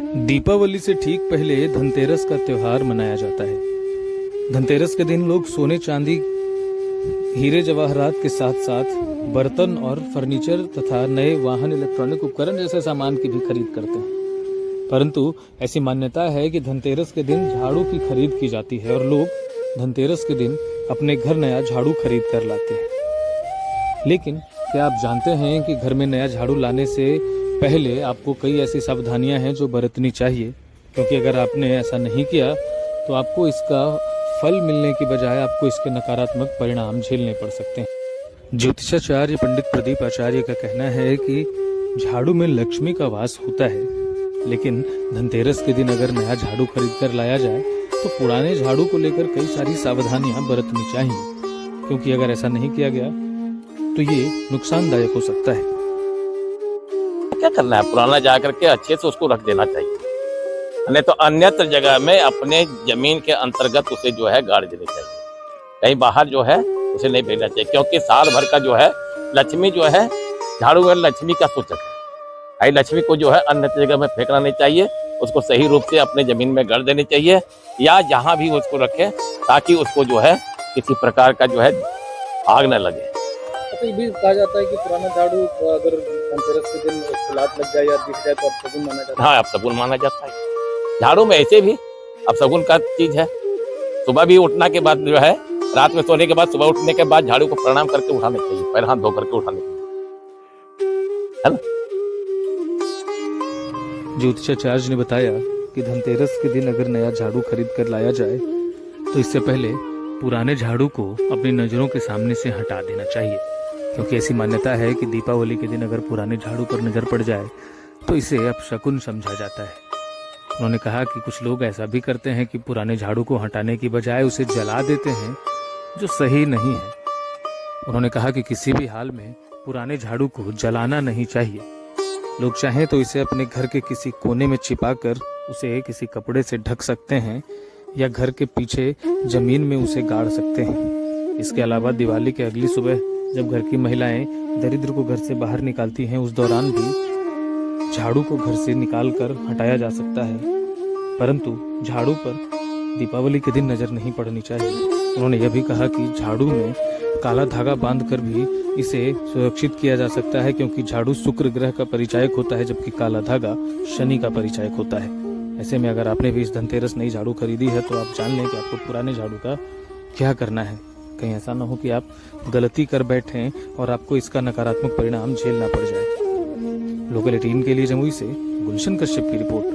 दीपावली से ठीक पहले धनतेरस का त्योहार मनाया जाता है। धनतेरस के दिन लोग सोने चांदी, हीरे जवाहरात के साथ साथ बर्तन और फर्नीचर तथा नए वाहन, इलेक्ट्रॉनिक उपकरण जैसे सामान की भी खरीद करते हैं। परंतु ऐसी मान्यता है कि धनतेरस के दिन झाड़ू की खरीद की जाती है और लोग धनतेरस के दिन अपने घर नया झाड़ू खरीद कर लाते हैं। लेकिन क्या आप जानते हैं कि घर में नया झाड़ू लाने से पहले आपको कई ऐसी सावधानियां हैं जो बरतनी चाहिए, क्योंकि अगर आपने ऐसा नहीं किया तो आपको इसका फल मिलने की बजाय आपको इसके नकारात्मक परिणाम झेलने पड़ सकते हैं। ज्योतिषाचार्य पंडित प्रदीप आचार्य का कहना है कि झाड़ू में लक्ष्मी का वास होता है, लेकिन धनतेरस के दिन अगर नया झाड़ू खरीद कर लाया जाए तो पुराने झाड़ू को लेकर कई सारी सावधानियां बरतनी चाहिए, क्योंकि अगर ऐसा नहीं किया गया तो ये नुकसानदायक हो सकता है। क्या करना है, पुराना जा करके अच्छे से उसको रख देना चाहिए, नहीं तो अन्यत्र जगह में अपने जमीन के अंतर्गत उसे जो है गाड़ देना चाहिए। कहीं बाहर जो है उसे नहीं भेजना चाहिए, क्योंकि साल भर का जो है लक्ष्मी जो है, झाड़ू है लक्ष्मी का सूचक है। लक्ष्मी को जो है अन्यत्र जगह में फेंकना नहीं चाहिए, उसको सही रूप से अपने जमीन में गाड़ देनी चाहिए, या जहाँ भी उसको रखे ताकि उसको जो है किसी प्रकार का जो है आग न लगे। तो ये भी कहा जाता है कि पुराना झाड़ू अगर धनतेरस के दिन उसको लात लग जाए या दिख जाए तो अपशगुन माना जाता है। हाँ, अपशगुन माना जाता है। झाड़ू में ऐसे भी अपशगुन का चीज है। सुबह भी उठना के बाद जो है, रात में सोने के बाद सुबह उठने के बाद झाड़ू को प्रणाम करके उठाना चाहिए, पैर हाथ धो करके उठाने चाहिए, है ना। ज्योतिषाचार्य ने बताया कि धनतेरस के दिन अगर नया झाड़ू खरीद कर लाया जाए तो इससे पहले पुराने झाड़ू को अपनी नजरों के सामने से हटा देना चाहिए, क्योंकि ऐसी मान्यता है कि दीपावली के दिन अगर पुराने झाड़ू पर नजर पड़ जाए तो इसे अपशकुन समझा जाता है। उन्होंने कहा कि कुछ लोग ऐसा भी करते हैं कि पुराने झाड़ू को हटाने की बजाय उसे जला देते हैं, जो सही नहीं है। उन्होंने कहा कि किसी भी हाल में पुराने झाड़ू को जलाना नहीं चाहिए। लोग चाहें तो इसे अपने घर के किसी कोने में छिपाकर उसे किसी कपड़े से ढक सकते हैं या घर के पीछे जमीन में उसे गाड़ सकते हैं। इसके अलावा दिवाली के अगली सुबह जब घर की महिलाएं दरिद्र को घर से बाहर निकालती हैं, उस दौरान भी झाड़ू को घर से निकाल कर हटाया जा सकता है, परंतु झाड़ू पर दीपावली के दिन नजर नहीं पड़नी चाहिए। उन्होंने यह भी कहा कि झाड़ू में काला धागा बांधकर भी इसे सुरक्षित किया जा सकता है, क्योंकि झाड़ू शुक्र ग्रह का परिचायक होता है, जबकि काला धागा शनि का परिचायक होता है। ऐसे में अगर आपने भी इस धनतेरस नई झाड़ू खरीदी है तो आप जान लें कि आपको पुराने झाड़ू का क्या करना है। कहीं ऐसा ना हो कि आप गलती कर बैठें और आपको इसका नकारात्मक परिणाम झेलना पड़ जाए। लोकल 18 के लिए जमुई से गुलशन कश्यप की रिपोर्ट।